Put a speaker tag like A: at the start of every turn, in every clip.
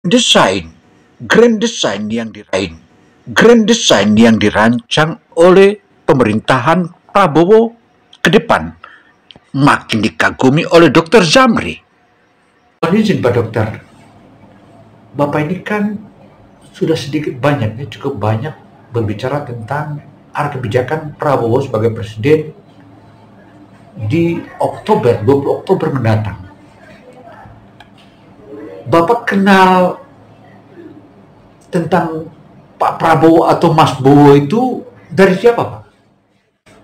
A: desain, grand design yang dirancang oleh pemerintahan Prabowo ke depan makin dikagumi oleh Dr. Zamri. Izin Pak Dokter, Bapak ini kan sudah cukup banyak berbicara tentang arah kebijakan Prabowo sebagai presiden di 20 Oktober mendatang. Bapak kenal tentang Pak Prabowo atau Mas Bowo itu dari siapa, Pak?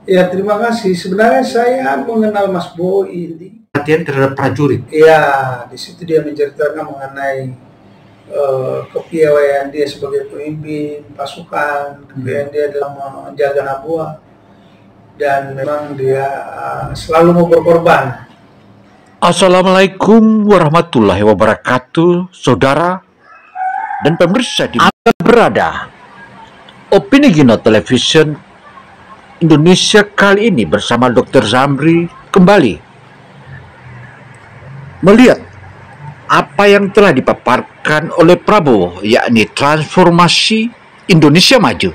B: Ya, terima kasih. Sebenarnya saya mengenal Mas Bowo ini
A: Latihan terhadap prajurit.
B: Ya, di situ dia menceritakan mengenai kepiawaian dia sebagai pemimpin pasukan, kepiawaian dia dalam menjaga Nabuah, dan memang dia selalu mau berkorban.
A: Assalamualaikum warahmatullahi wabarakatuh, saudara dan pemirsa di mana berada. Opini Gino Television Indonesia kali ini bersama Dr. Zamri kembali melihat apa yang telah dipaparkan oleh Prabowo, yakni transformasi Indonesia maju.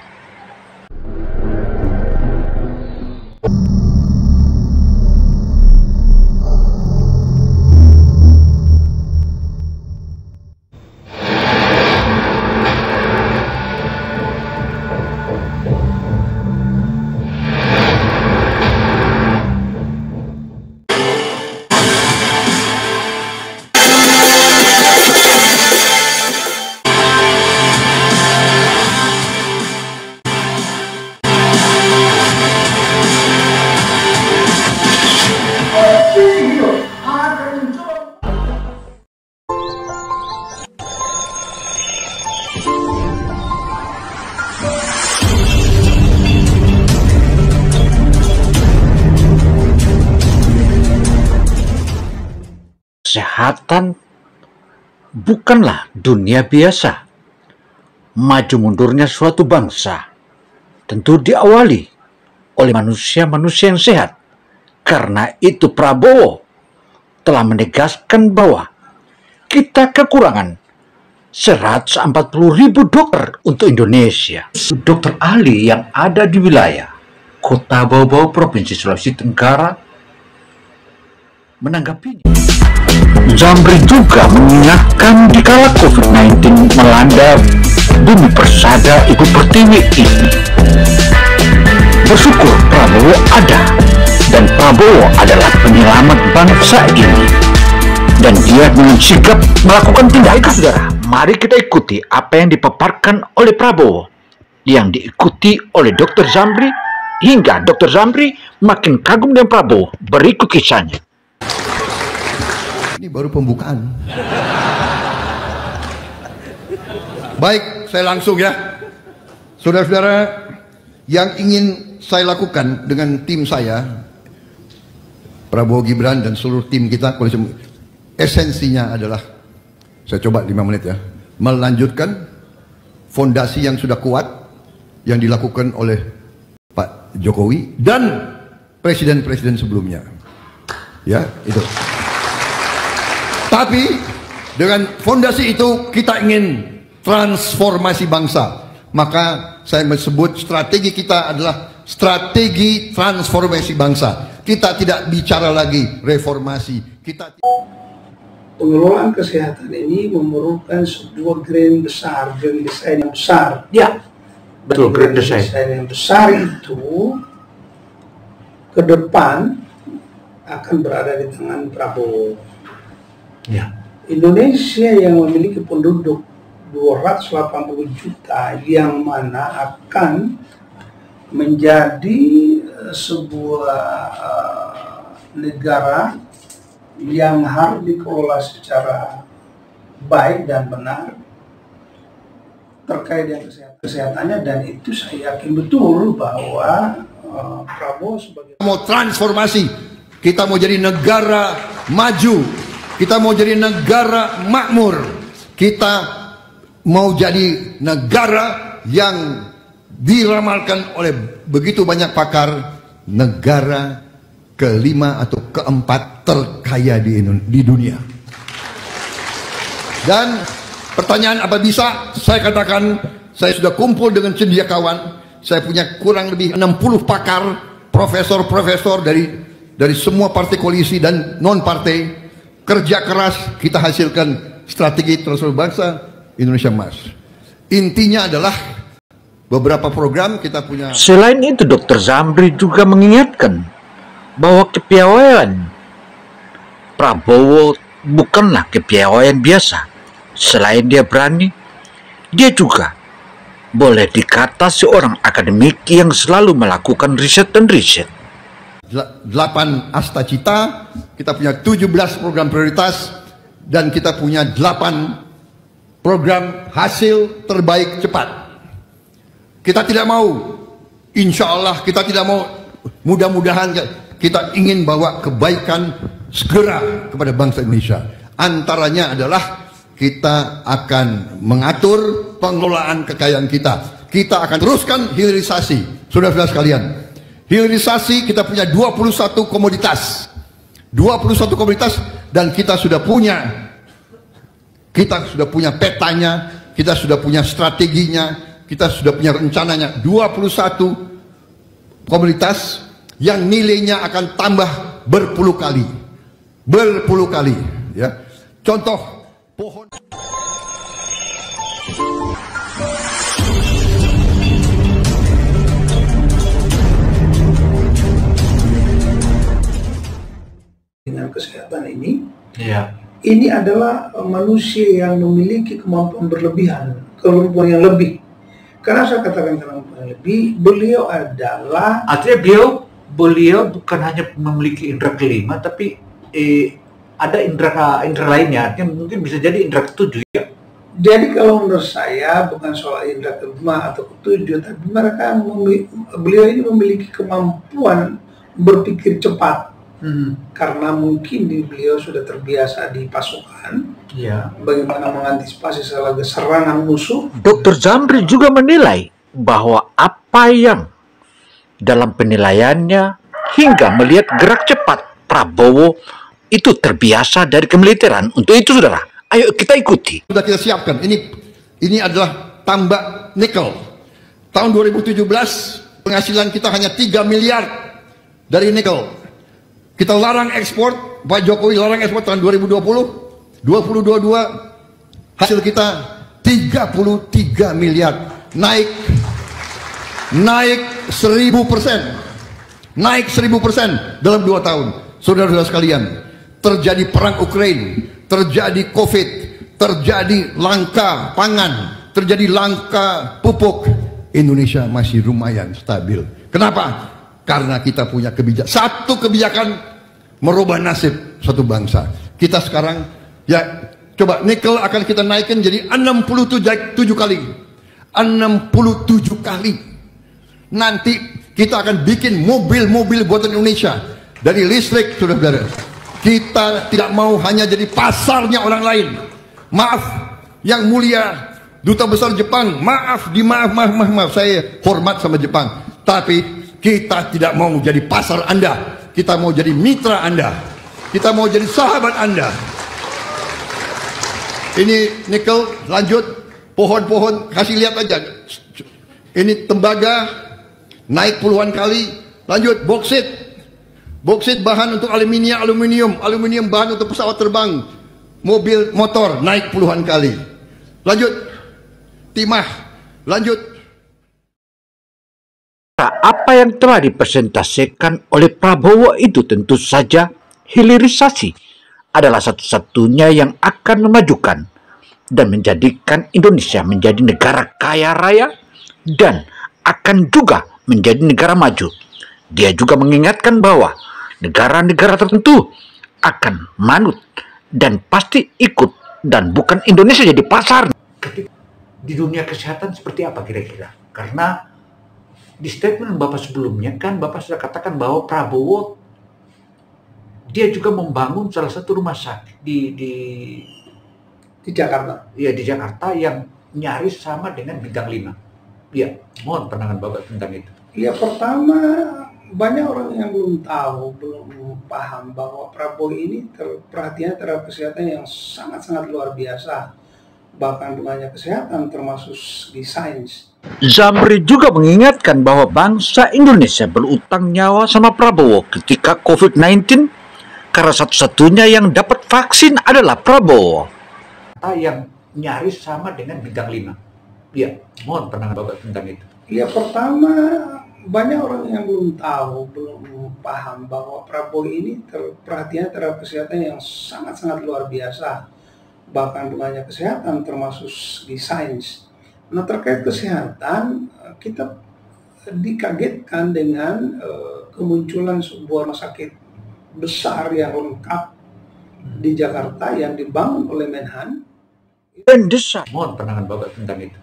A: Kesehatan bukanlah dunia biasa. Maju mundurnya suatu bangsa tentu diawali oleh manusia-manusia yang sehat. Karena itu Prabowo telah menegaskan bahwa kita kekurangan 140.000 dokter untuk Indonesia. Dokter ahli yang ada di wilayah Kota Bau-Bau Provinsi Sulawesi Tenggara menanggapinya. Zamri juga mengingatkan dikala COVID-19 melanda bumi persada Ibu Pertiwi ini, bersyukur Prabowo ada, dan Prabowo adalah penyelamat bangsa ini, dan dia dengan sigap melakukan tindakan. Saudara, mari kita ikuti apa yang dipaparkan oleh Prabowo, yang diikuti oleh Dr. Zamri, hingga Dr. Zamri makin kagum dengan Prabowo. Berikut kisahnya.
C: Ini baru pembukaan. Baik, saya langsung ya. Saudara-saudara, yang ingin saya lakukan dengan tim saya, Prabowo Gibran dan seluruh tim kita, esensinya adalah, saya coba 5 menit ya, melanjutkan fondasi yang sudah kuat yang dilakukan oleh Pak Jokowi dan presiden-presiden sebelumnya. Ya, itu. Tapi dengan fondasi itu kita ingin transformasi bangsa. Maka saya menyebut strategi kita adalah strategi transformasi bangsa. Kita tidak bicara lagi reformasi.
B: Pengelolaan kesehatan ini memerlukan sebuah grand design yang besar.
A: Ya, betul, grand design
B: yang besar itu ke depan akan berada di tangan Prabowo.
A: ya.
B: Indonesia yang memiliki penduduk 280 juta yang mana akan menjadi sebuah negara yang harus dikelola secara baik dan benar terkait dengan kesehatannya, dan itu saya yakin betul bahwa Prabowo sebagai
C: mau transformasi, kita mau jadi negara maju, kita mau jadi negara makmur, kita mau jadi negara yang diramalkan oleh begitu banyak pakar, negara kelima atau keempat terkaya di dunia. Dan Pertanyaan apa bisa? Saya katakan, saya sudah kumpul dengan cendekiawan. Saya punya kurang lebih 60 pakar, profesor-profesor dari semua partai koalisi dan non-partai. Kerja keras, kita hasilkan strategi transformasi bangsa Indonesia Emas. Intinya adalah beberapa program kita punya.
A: Selain itu, Dr. Zamri juga mengingatkan bahwa kepiawaian Prabowo bukanlah kepiawaian biasa. Selain dia berani, dia juga boleh dikata seorang akademik yang selalu melakukan riset dan riset.
C: 8 asta cita, kita punya 17 program prioritas, dan kita punya 8 program hasil terbaik cepat. Kita tidak mau, insya Allah kita tidak mau, mudah-mudahan kita ingin bawa kebaikan segera kepada bangsa Indonesia. Antaranya adalah kita akan mengatur pengelolaan kekayaan kita. Kita akan teruskan hilirisasi. Saudara-saudara sekalian, hilirisasi kita punya 21 komoditas. 21 komoditas, dan kita sudah punya petanya, kita sudah punya strateginya, kita sudah punya rencananya. 21 komoditas yang nilainya akan tambah berpuluh kali ya. Contoh pohon.
B: Dengan kesehatan ini,
A: Ya.
B: ini adalah manusia yang memiliki kemampuan berlebihan, kemampuan yang lebih. Karena saya katakan kemampuan yang lebih, beliau adalah
A: Artinya beliau bukan hanya memiliki indera kelima, tapi ada indera lainnya. Artinya mungkin bisa jadi indera ketujuh ya.
B: Jadi kalau menurut saya bukan soal indera kelima atau ketujuh, tapi beliau ini memiliki kemampuan berpikir cepat. Karena mungkin beliau sudah terbiasa di pasukan,
A: Ya.
B: bagaimana mengantisipasi segala serangan musuh.
A: Dr. Zamri juga menilai bahwa apa yang dalam penilaiannya hingga melihat gerak cepat Prabowo itu terbiasa dari kemiliteran. Untuk itu, saudara, ayo kita ikuti.
C: Sudah kita siapkan. Ini adalah tambak nikel. Tahun 2017 penghasilan kita hanya 3 miliar dari nikel. Kita larang ekspor, Pak Jokowi larang ekspor tahun 2020, 2022 hasil kita 33 miliar, naik 1000%, naik 1000% dalam 2 tahun. Saudara-saudara sekalian, terjadi perang Ukraina, terjadi COVID, terjadi langka pangan, terjadi langka pupuk, Indonesia masih lumayan stabil. Kenapa? Karena kita punya satu kebijakan merubah nasib suatu bangsa. Kita sekarang, ya coba nikel akan kita naikkan jadi 67 kali. 67 kali. Nanti kita akan bikin mobil-mobil buatan Indonesia dari listrik, saudara-saudara. Kita tidak mau hanya jadi pasarnya orang lain. Maaf, yang mulia Duta Besar Jepang, maaf, saya hormat sama Jepang. Tapi kita tidak mau jadi pasar Anda. Kita mau jadi mitra Anda. Kita mau jadi sahabat Anda. Ini nikel, lanjut. Pohon-pohon, kasih lihat aja. Ini tembaga, naik puluhan kali. Lanjut, boksit. Boksit bahan untuk aluminium bahan untuk pesawat terbang. Mobil, motor, naik puluhan kali. Lanjut, timah. Lanjut.
A: Apa yang telah dipresentasikan oleh Prabowo itu tentu saja hilirisasi adalah satu-satunya yang akan memajukan dan menjadikan Indonesia menjadi negara kaya raya dan akan juga menjadi negara maju. Dia juga mengingatkan bahwa negara-negara tertentu akan manut dan pasti ikut, dan bukan Indonesia jadi pasar. Di dunia kesehatan seperti apa kira-kira? Karena di statement Bapak sebelumnya kan Bapak sudah katakan bahwa Prabowo dia juga membangun salah satu rumah sakit di
B: Jakarta.
A: Iya, di Jakarta yang nyaris sama dengan bintang 5. Iya, mohon pandangan Bapak tentang itu.
B: Ya, pertama banyak orang yang belum tahu, belum paham bahwa Prabowo ini perhatian terhadap kesehatan yang sangat-sangat luar biasa. bahkan bukan hanya kesehatan, termasuk di sains.
A: Zamri juga mengingatkan bahwa bangsa Indonesia berutang nyawa sama Prabowo ketika COVID-19 karena satu-satunya yang dapat vaksin adalah Prabowo. Yang nyaris sama dengan bintang 5. Ya, mohon pandangan Bapak tentang itu.
B: Ya, pertama, banyak orang yang belum tahu, belum paham bahwa Prabowo ini perhatian terhadap kesehatan yang sangat-sangat luar biasa. Bahkan bukan hanya kesehatan, termasuk di sains. Nah, terkait kesehatan, kita dikagetkan dengan kemunculan sebuah rumah sakit besar yang lengkap di Jakarta yang dibangun oleh Menhan.
A: Mohon pandangan Bapak tentang itu.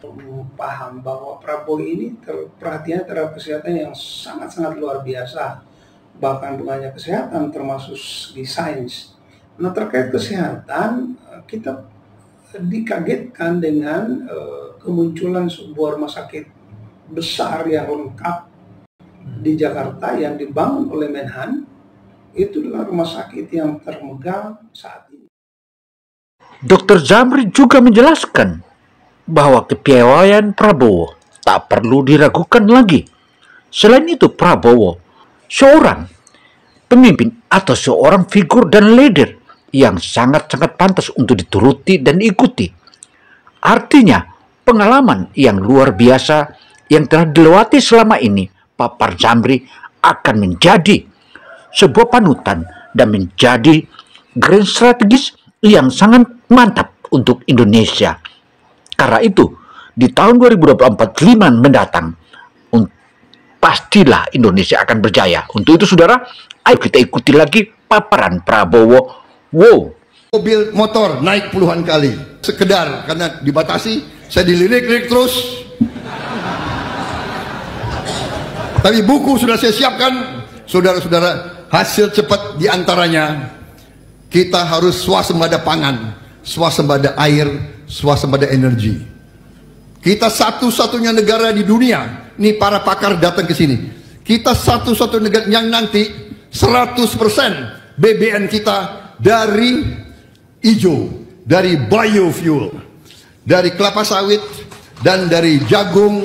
B: Paham bahwa Prabowo ini perhatian terhadap kesehatan yang sangat-sangat luar biasa. Bahkan bukan hanya kesehatan, termasuk di sains. Nah, terkait kesehatan, kita dikagetkan dengan kemunculan sebuah rumah sakit besar yang lengkap di Jakarta yang dibangun oleh Menhan. Itu adalah rumah sakit yang termegah saat ini.
A: Dr. Zamri juga menjelaskan bahwa kepiawaian Prabowo tak perlu diragukan lagi. Selain itu, Prabowo seorang pemimpin atau seorang figur dan leader yang sangat-sangat pantas untuk dituruti dan diikuti. Artinya, pengalaman yang luar biasa yang telah dilewati selama ini, papar Zamri akan menjadi sebuah panutan dan menjadi grand strategis yang sangat mantap untuk Indonesia. Karena itu, di tahun 2024 mendatang, pastilah Indonesia akan berjaya. Untuk itu, saudara, ayo kita ikuti lagi paparan Prabowo. Wow.
C: Mobil motor naik puluhan kali. Sekedar karena dibatasi, saya dilirik-lirik terus. Tapi buku sudah saya siapkan, saudara-saudara. Hasil cepat diantaranya, kita harus swasembada pangan, swasembada air, swasembada energi. Kita satu-satunya negara di dunia, nih para pakar datang ke sini. Kita satu-satunya negara yang nanti 100% BBM kita dari hijau, dari biofuel, dari kelapa sawit, dan dari jagung,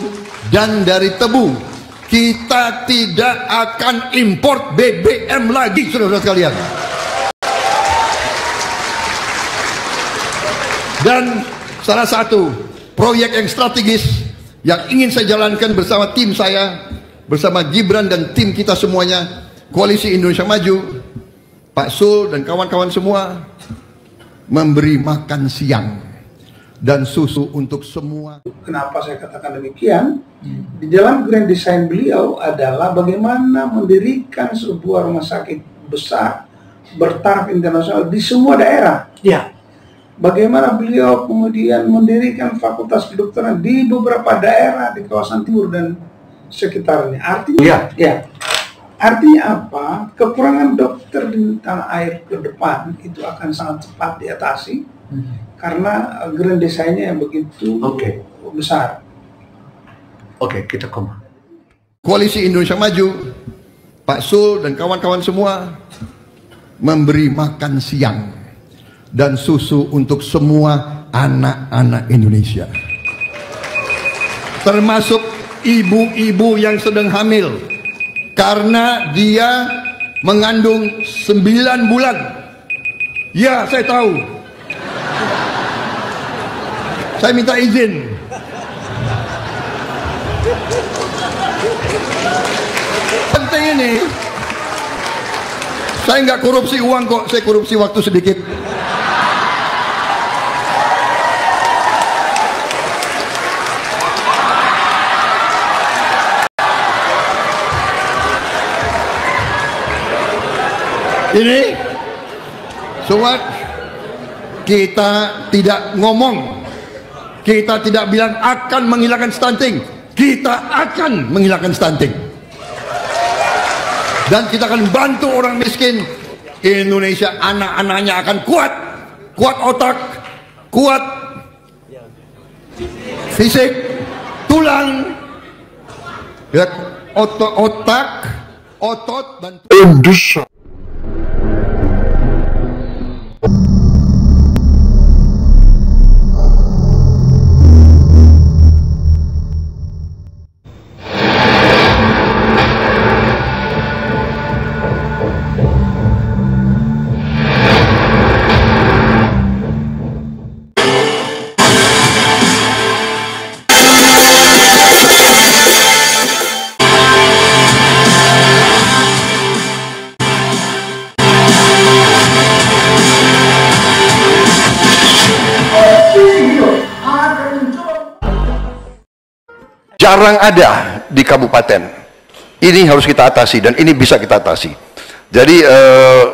C: dan dari tebu. Kita tidak akan import BBM lagi, saudara-saudara sekalian. Dan salah satu proyek yang strategis yang ingin saya jalankan bersama tim saya, bersama Gibran dan tim kita semuanya, Koalisi Indonesia Maju, Pak Sul dan kawan-kawan semua, memberi makan siang dan susu untuk semua.
B: Kenapa saya katakan demikian? Di dalam grand design beliau adalah bagaimana mendirikan sebuah rumah sakit besar bertaraf internasional di semua daerah.
A: Ya.
B: Bagaimana beliau kemudian mendirikan fakultas kedokteran di beberapa daerah di kawasan timur dan sekitarnya. Artinya, artinya apa? Kekurangan dokter di tanah air ke depan itu akan sangat cepat diatasi karena grand desainnya yang begitu besar.
A: Kita koma.
C: Koalisi Indonesia Maju, Pak Sul dan kawan-kawan semua, memberi makan siang dan susu untuk semua anak-anak Indonesia, termasuk ibu-ibu yang sedang hamil, karena dia mengandung 9 bulan. Ya, saya tahu. Saya minta izin. Penting ini. Saya nggak korupsi uang kok, saya korupsi waktu sedikit. Ini sobat, kita tidak ngomong, kita tidak bilang akan menghilangkan stunting, kita akan menghilangkan stunting, dan kita akan bantu orang miskin. Indonesia anak-anaknya akan kuat, kuat otak, kuat fisik, tulang, ya, otak, otot, dan tulang. jarang ada di kabupaten. Ini harus kita atasi dan ini bisa kita atasi. Jadi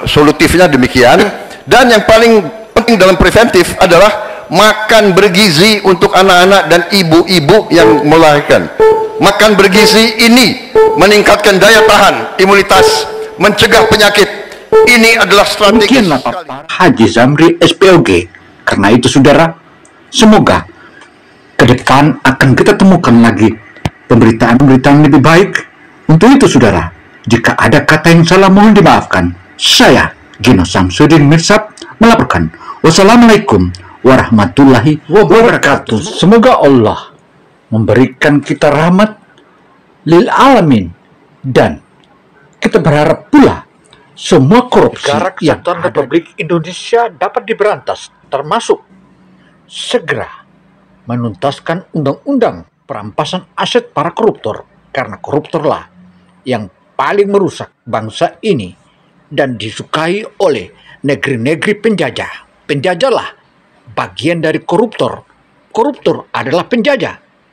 C: solutifnya demikian. Dan yang paling penting dalam preventif adalah makan bergizi untuk anak-anak dan ibu-ibu yang melahirkan. Makan bergizi ini meningkatkan daya tahan, imunitas, mencegah penyakit. Ini adalah strategi.
A: Mungkinlah Pak Haji Zamri SPOG. Karena itu saudara, semoga ke depan akan kita temukan lagi pemberitaan-pemberitaan lebih baik. Untuk itu saudara, jika ada kata yang salah mohon dimaafkan. Saya Gino Samsudin Mirsad melaporkan. Wassalamualaikum warahmatullahi wabarakatuh. Semoga Allah memberikan kita rahmat lil alamin, dan kita berharap pula semua korupsi yang ada Republik Indonesia dapat diberantas, termasuk segera menuntaskan undang-undang perampasan aset para koruptor, karena koruptorlah yang paling merusak bangsa ini dan disukai oleh negeri-negeri penjajah. Penjajahlah bagian dari koruptor. Koruptor adalah penjajah.